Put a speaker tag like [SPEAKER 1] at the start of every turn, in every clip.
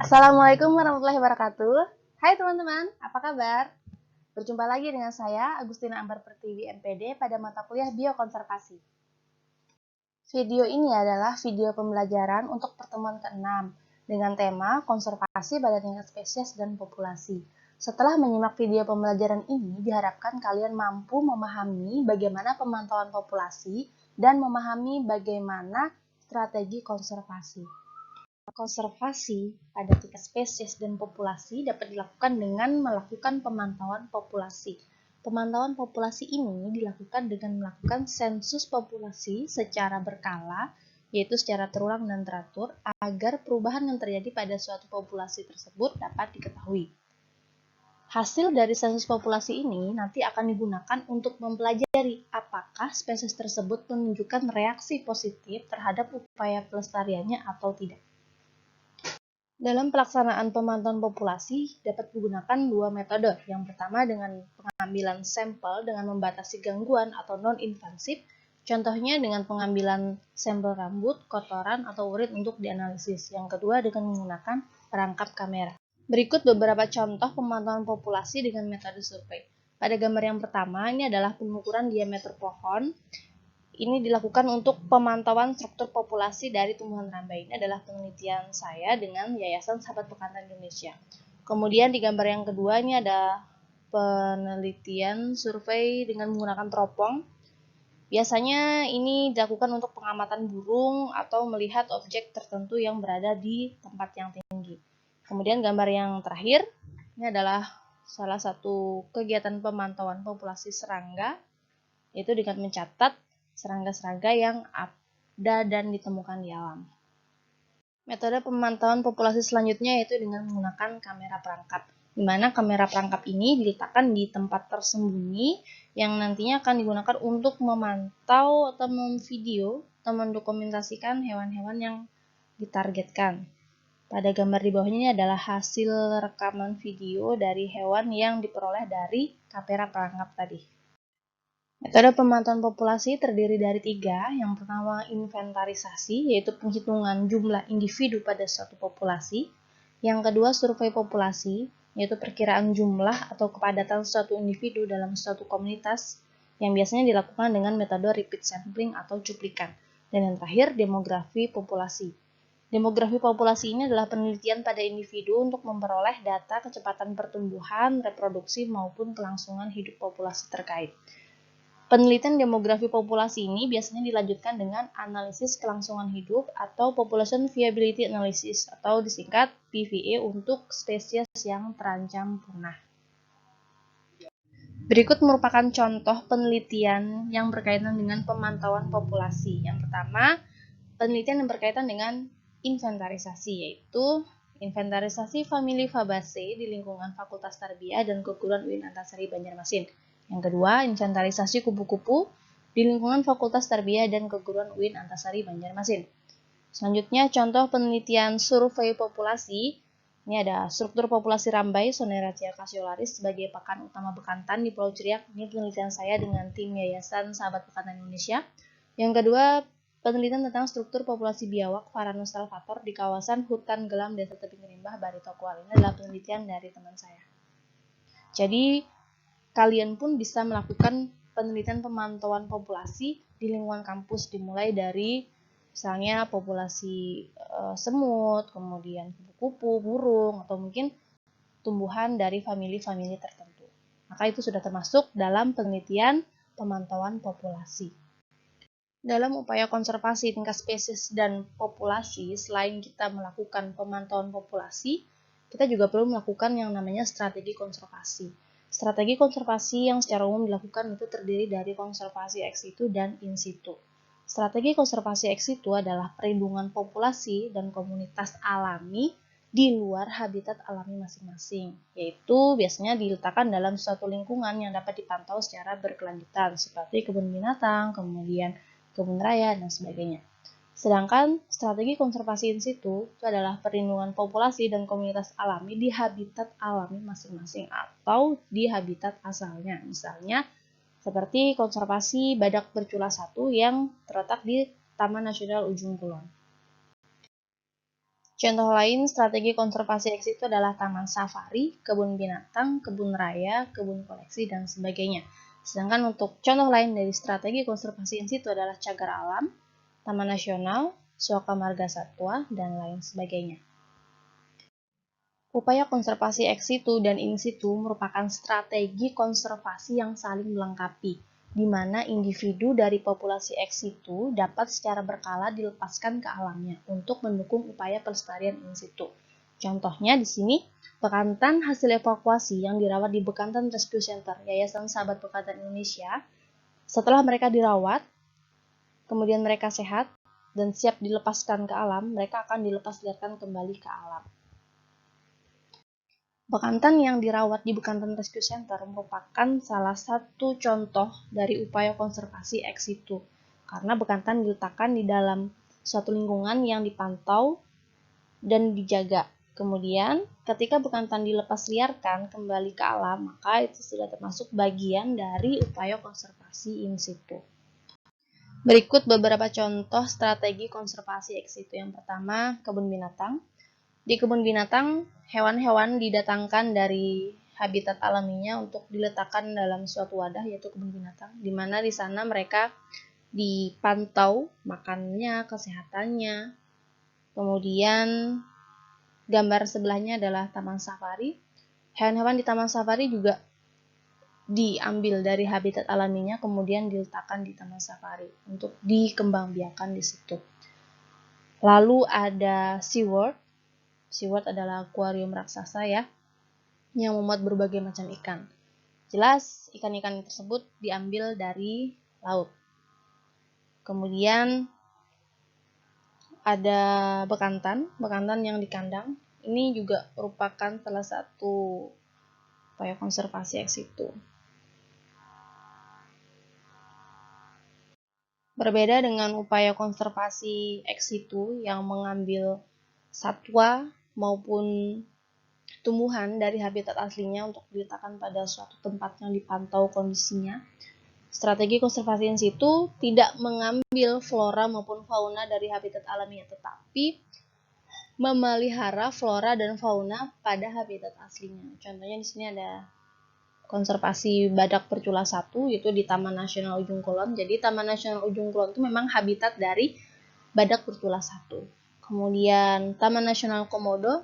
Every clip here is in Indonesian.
[SPEAKER 1] Assalamualaikum warahmatullahi wabarakatuh. Hai teman-teman, apa kabar? Berjumpa lagi dengan saya, Agustina Ambar Pertiwi MPD pada mata kuliah Biokonservasi. Video ini adalah video pembelajaran untuk pertemuan ke-6 dengan tema konservasi pada tingkat spesies dan populasi. Setelah menyimak video pembelajaran ini, diharapkan kalian mampu memahami bagaimana pemantauan populasi dan memahami bagaimana strategi konservasi. Konservasi pada tingkat spesies dan populasi dapat dilakukan dengan melakukan pemantauan populasi. Pemantauan populasi ini dilakukan dengan melakukan sensus populasi secara berkala, yaitu secara terulang dan teratur, agar perubahan yang terjadi pada suatu populasi tersebut dapat diketahui. Hasil dari sensus populasi ini nanti akan digunakan untuk mempelajari apakah spesies tersebut menunjukkan reaksi positif terhadap upaya pelestariannya atau tidak. Dalam pelaksanaan pemantauan populasi dapat digunakan dua metode. Yang pertama dengan pengambilan sampel dengan membatasi gangguan atau non-invasif. Contohnya dengan pengambilan sampel rambut, kotoran, atau urin untuk dianalisis. Yang kedua dengan menggunakan perangkap kamera. Berikut beberapa contoh pemantauan populasi dengan metode survei. Pada gambar yang pertama, ini adalah pengukuran diameter pohon. Ini dilakukan untuk pemantauan struktur populasi dari tumbuhan rambai. Ini adalah penelitian saya dengan Yayasan Sahabat Bekantan Indonesia. Kemudian di gambar yang kedua ini ada penelitian survei dengan menggunakan teropong. Biasanya ini dilakukan untuk pengamatan burung atau melihat objek tertentu yang berada di tempat yang tinggi. Kemudian gambar yang terakhir, ini adalah salah satu kegiatan pemantauan populasi serangga, yaitu dengan mencatat serangga-serangga yang ada dan ditemukan di alam. Metode pemantauan populasi selanjutnya yaitu dengan menggunakan kamera perangkap, di mana kamera perangkap ini diletakkan di tempat tersembunyi yang nantinya akan digunakan untuk memantau atau memvideo atau mendokumentasikan hewan-hewan yang ditargetkan. Pada gambar di bawahnya ini adalah hasil rekaman video dari hewan yang diperoleh dari kamera perangkap tadi. Metode pemantauan populasi terdiri dari 3. Yang pertama inventarisasi, yaitu penghitungan jumlah individu pada suatu populasi. Yang kedua survei populasi, yaitu perkiraan jumlah atau kepadatan suatu individu dalam suatu komunitas yang biasanya dilakukan dengan metode repeat sampling atau cuplikan. Dan yang terakhir demografi populasi. Demografi populasi ini adalah penelitian pada individu untuk memperoleh data kecepatan pertumbuhan, reproduksi maupun kelangsungan hidup populasi terkait. Penelitian demografi populasi ini biasanya dilanjutkan dengan analisis kelangsungan hidup atau Population Viability Analysis atau disingkat PVA untuk spesies yang terancam punah. Berikut merupakan contoh penelitian yang berkaitan dengan pemantauan populasi. Yang pertama, penelitian yang berkaitan dengan inventarisasi, yaitu inventarisasi famili Fabaceae di lingkungan Fakultas Tarbiyah dan Keguruan UIN Antasari Banjarmasin. Yang kedua, inventarisasi kupu-kupu di lingkungan Fakultas Tarbiyah dan Keguruan UIN Antasari Banjarmasin. Selanjutnya, contoh penelitian survei populasi. Ini ada struktur populasi rambai Soneratia cassiolaris sebagai pakan utama bekantan di Pulau Ciriak. Ini penelitian saya dengan tim Yayasan Sahabat Bekantan Indonesia. Yang kedua, penelitian tentang struktur populasi biawak Varanus salvator di kawasan hutan gelam Desa Tebing Rimbah, Baritokwal. Ini adalah penelitian dari teman saya. Jadi, kalian pun bisa melakukan penelitian pemantauan populasi di lingkungan kampus, dimulai dari misalnya populasi semut, kemudian kupu-kupu, burung, atau mungkin tumbuhan dari famili-famili tertentu. Maka itu sudah termasuk dalam penelitian pemantauan populasi. Dalam upaya konservasi tingkat spesies dan populasi, selain kita melakukan pemantauan populasi, kita juga perlu melakukan yang namanya strategi konservasi. Strategi konservasi yang secara umum dilakukan itu terdiri dari konservasi ex situ dan in situ. Strategi konservasi ex situ adalah perlindungan populasi dan komunitas alami di luar habitat alami masing-masing, yaitu biasanya diletakkan dalam suatu lingkungan yang dapat dipantau secara berkelanjutan, seperti kebun binatang, kemudian kebun raya, dan sebagainya. Sedangkan strategi konservasi in situ itu adalah perlindungan populasi dan komunitas alami di habitat alami masing-masing atau di habitat asalnya. Misalnya seperti konservasi badak bercula 1 yang terletak di Taman Nasional Ujung Kulon. Contoh lain strategi konservasi ex situ adalah taman safari, kebun binatang, kebun raya, kebun koleksi, dan sebagainya. Sedangkan untuk contoh lain dari strategi konservasi in situ adalah cagar alam, taman nasional, suaka marga satwa, dan lain sebagainya. Upaya konservasi ex situ dan in situ merupakan strategi konservasi yang saling melengkapi, di mana individu dari populasi ex situ dapat secara berkala dilepaskan ke alamnya untuk mendukung upaya pelestarian in situ. Contohnya di sini, bekantan hasil evakuasi yang dirawat di Bekantan Rescue Center Yayasan Sahabat Bekantan Indonesia, setelah mereka dirawat, kemudian mereka sehat dan siap dilepaskan ke alam, mereka akan dilepasliarkan kembali ke alam. Bekantan yang dirawat di Bekantan Rescue Center merupakan salah satu contoh dari upaya konservasi ex situ, karena bekantan diletakkan di dalam suatu lingkungan yang dipantau dan dijaga. Kemudian, ketika bekantan dilepas liarkan kembali ke alam, maka itu sudah termasuk bagian dari upaya konservasi in situ. Berikut beberapa contoh strategi konservasi ex situ. Yang pertama, kebun binatang. Di kebun binatang, hewan-hewan didatangkan dari habitat alaminya untuk diletakkan dalam suatu wadah, yaitu kebun binatang, di mana di sana mereka dipantau makannya, kesehatannya. Kemudian gambar sebelahnya adalah taman safari. Hewan-hewan di taman safari juga diambil dari habitat alaminya, kemudian diletakkan di taman safari untuk dikembangbiakan di situ. Lalu ada SeaWorld. SeaWorld adalah akuarium raksasa ya, yang memuat berbagai macam ikan. Jelas ikan-ikan tersebut diambil dari laut. Kemudian ada bekantan yang di kandang. Ini juga merupakan salah satu upaya konservasi ex situ. Berbeda dengan upaya konservasi ex situ yang mengambil satwa maupun tumbuhan dari habitat aslinya untuk diletakkan pada suatu tempat yang dipantau kondisinya. Strategi konservasi in situ tidak mengambil flora maupun fauna dari habitat alaminya, tetapi memelihara flora dan fauna pada habitat aslinya. Contohnya di sini ada konservasi badak bercula 1, yaitu di Taman Nasional Ujung Kulon. Jadi Taman Nasional Ujung Kulon itu memang habitat dari badak bercula 1. Kemudian Taman Nasional Komodo.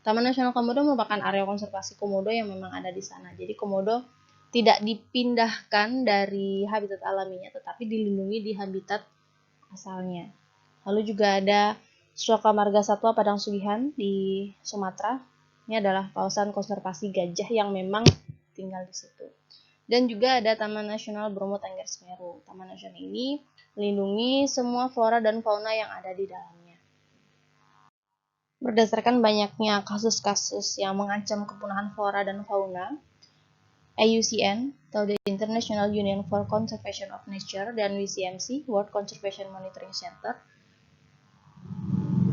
[SPEAKER 1] Taman Nasional Komodo merupakan area konservasi komodo yang memang ada di sana. Jadi komodo tidak dipindahkan dari habitat alaminya, tetapi dilindungi di habitat asalnya. Lalu juga ada Suaka Marga Satwa Padang Sugihan di Sumatera. Ini adalah kawasan konservasi gajah yang memang tinggal di situ. Dan juga ada Taman Nasional Bromo Tengger Semeru. Taman nasional ini melindungi semua flora dan fauna yang ada di dalamnya. Berdasarkan banyaknya kasus-kasus yang mengancam kepunahan flora dan fauna, IUCN atau the International Union for Conservation of Nature dan WCMC World Conservation Monitoring Center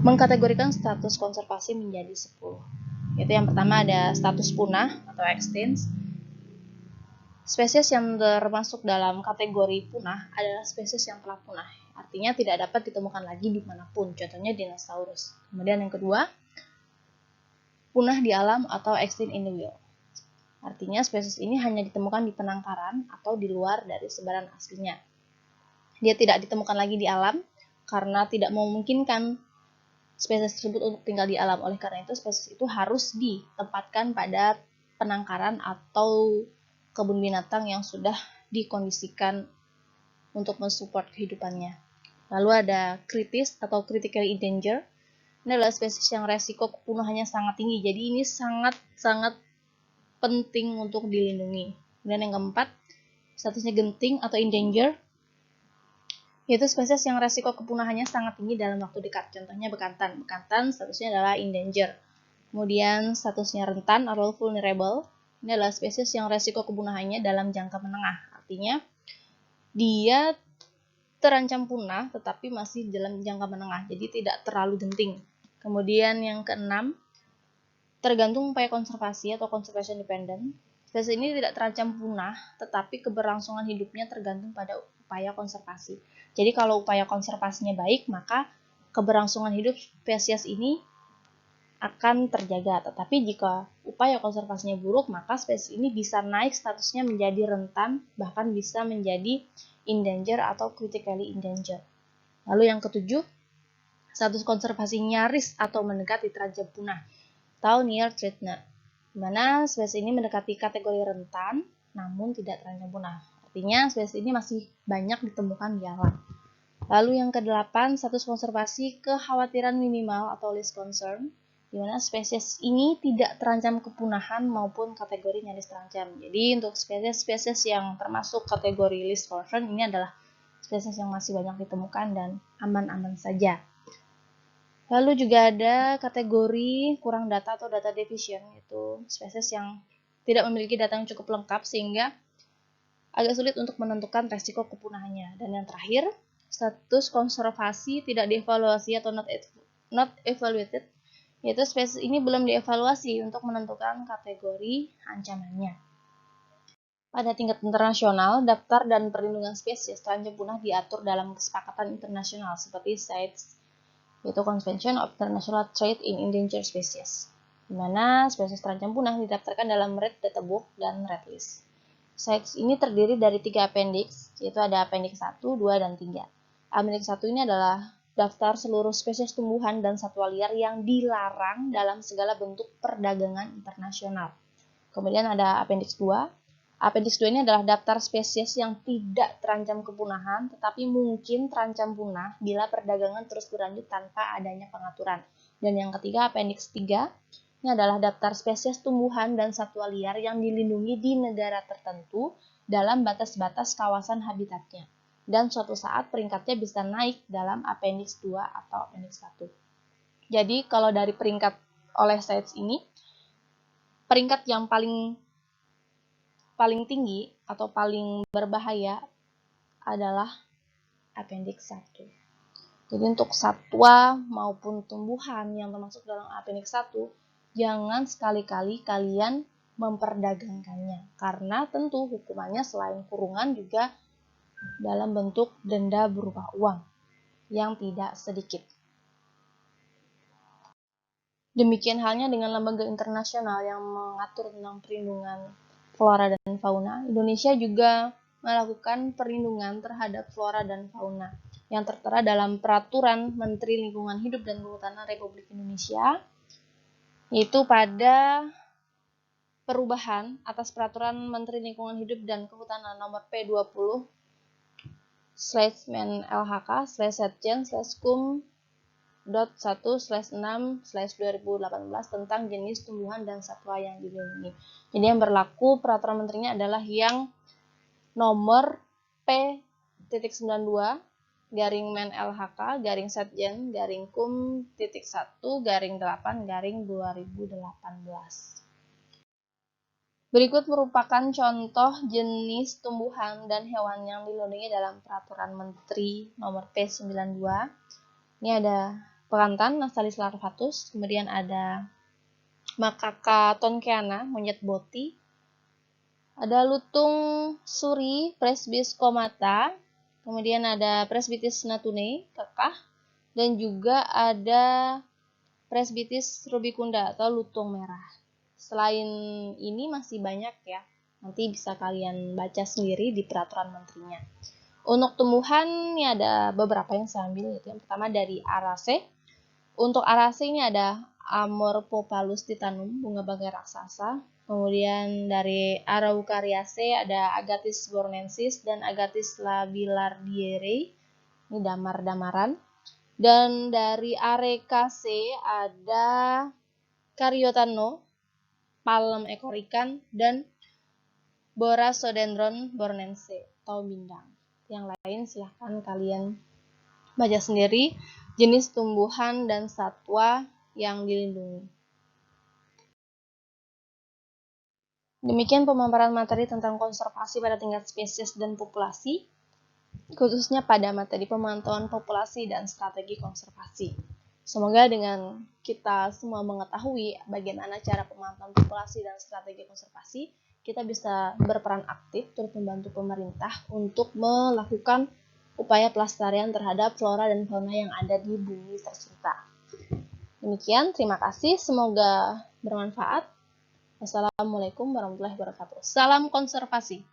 [SPEAKER 1] mengkategorikan status konservasi menjadi 10. Yaitu yang pertama ada status punah atau extinct. Spesies yang termasuk dalam kategori punah adalah spesies yang telah punah. Artinya tidak dapat ditemukan lagi dimanapun. Contohnya dinosaurus. Kemudian yang kedua, punah di alam atau extinct in the wild. Artinya spesies ini hanya ditemukan di penangkaran atau di luar dari sebaran aslinya. Dia tidak ditemukan lagi di alam karena tidak memungkinkan spesies tersebut untuk tinggal di alam. Oleh karena itu, spesies itu harus ditempatkan pada penangkaran atau kebun binatang yang sudah dikondisikan untuk mensupport kehidupannya. Lalu ada kritis atau critically endangered. Ini adalah spesies yang resiko kepunahannya sangat tinggi. Jadi ini sangat penting untuk dilindungi. Dan yang keempat, statusnya genting atau endangered, yaitu spesies yang resiko kepunahannya sangat tinggi dalam waktu dekat. Contohnya bekantan. Bekantan statusnya adalah endangered. Kemudian statusnya rentan atau vulnerable. Ini adalah spesies yang resiko kepunahannya dalam jangka menengah. Artinya dia terancam punah tetapi masih dalam jangka menengah. Jadi tidak terlalu genting. Kemudian yang keenam, tergantung upaya konservasi atau conservation dependent. Spesies ini tidak terancam punah, tetapi keberlangsungan hidupnya tergantung pada upaya konservasi. Jadi kalau upaya konservasinya baik, maka keberlangsungan hidup spesies ini akan terjaga. Tetapi jika upaya konservasinya buruk, maka spesies ini bisa naik statusnya menjadi rentan, bahkan bisa menjadi endangered atau critically endangered. Lalu yang ketujuh, status konservasi nyaris atau mendekati terancam punah atau near threatened, di mana spesies ini mendekati kategori rentan namun tidak terancam punah. Artinya spesies ini masih banyak ditemukan di alam. Lalu yang kedelapan, status konservasi kekhawatiran minimal atau least concern, di mana spesies ini tidak terancam kepunahan maupun kategori nyaris terancam. Jadi untuk spesies-spesies yang termasuk kategori least concern ini adalah spesies yang masih banyak ditemukan dan aman-aman saja. Lalu juga ada kategori kurang data atau data deficient, yaitu spesies yang tidak memiliki data yang cukup lengkap sehingga agak sulit untuk menentukan resiko kepunahannya. Dan yang terakhir, status konservasi tidak dievaluasi atau not evaluated, yaitu spesies ini belum dievaluasi untuk menentukan kategori ancamannya. Pada tingkat internasional, daftar dan perlindungan spesies terancam punah diatur dalam kesepakatan internasional seperti CITES, yaitu Convention of International Trade in Endangered Species, di mana spesies terancam punah didaftarkan dalam Red Data Book dan Red List. CITES ini terdiri dari 3 appendix, yaitu ada appendix 1, 2, dan 3. Appendix 1 ini adalah daftar seluruh spesies tumbuhan dan satwa liar yang dilarang dalam segala bentuk perdagangan internasional. Kemudian ada appendix 2. Appendix 2 ini adalah daftar spesies yang tidak terancam kepunahan, tetapi mungkin terancam punah bila perdagangan terus berlanjut tanpa adanya pengaturan. Dan yang ketiga, appendix 3. Ini adalah daftar spesies tumbuhan dan satwa liar yang dilindungi di negara tertentu dalam batas-batas kawasan habitatnya. Dan suatu saat peringkatnya bisa naik dalam appendix 2 atau appendix 1. Jadi kalau dari peringkat oleh CITES ini, peringkat yang paling tinggi atau paling berbahaya adalah appendix 1. Jadi untuk satwa maupun tumbuhan yang termasuk dalam appendix 1, jangan sekali-kali kalian memperdagangkannya, karena tentu hukumannya selain kurungan juga dalam bentuk denda berupa uang yang tidak sedikit. Demikian halnya dengan lembaga internasional yang mengatur tentang perlindungan flora dan fauna. Indonesia juga melakukan perlindungan terhadap flora dan fauna yang tertera dalam Peraturan Menteri Lingkungan Hidup dan Kehutanan Republik Indonesia, yaitu pada perubahan atas Peraturan Menteri Lingkungan Hidup dan Kehutanan nomor P20/Menl/HK/Kum.1/6/2018 tentang jenis tumbuhan dan satwa yang dilindungi. Jadi yang berlaku peraturan menterinya adalah yang nomor P-19-Menl-HK/Kum.1/8/2018. Berikut merupakan contoh jenis tumbuhan dan hewan yang dilindungi dalam Peraturan Menteri nomor P92. Ini ada perantan Natalis larvatus, kemudian ada Macaca tonkeana, monyet boti, ada lutung suri Presbys comata, kemudian ada Presbytis natune, kekah, dan juga ada Presbytis rubicunda atau lutung merah. Selain ini masih banyak ya, nanti bisa kalian baca sendiri di peraturan menterinya. Untuk tumbuhan ini ada beberapa yang saya ambil, yaitu yang pertama dari Araceae. Untuk Araceae ini ada Amorphopalus titanum, bunga bangkai raksasa. Kemudian dari Araucariaceae ada Agathis bornensis dan Agathis labillardierae, ini damar-damaran. Dan dari Arecaceae ada Caryotano, palem ekor ikan, dan Borasodendron bornense atau bindang. Yang lain silahkan kalian baca sendiri jenis tumbuhan dan satwa yang dilindungi. Demikian pemaparan materi tentang konservasi pada tingkat spesies dan populasi, khususnya pada materi pemantauan populasi dan strategi konservasi. Semoga dengan kita semua mengetahui bagaimana cara pemantauan populasi dan strategi konservasi, kita bisa berperan aktif turut membantu pemerintah untuk melakukan upaya pelestarian terhadap flora dan fauna yang ada di bumi tercinta. Demikian, terima kasih. Semoga bermanfaat. Wassalamualaikum warahmatullahi wabarakatuh. Salam konservasi.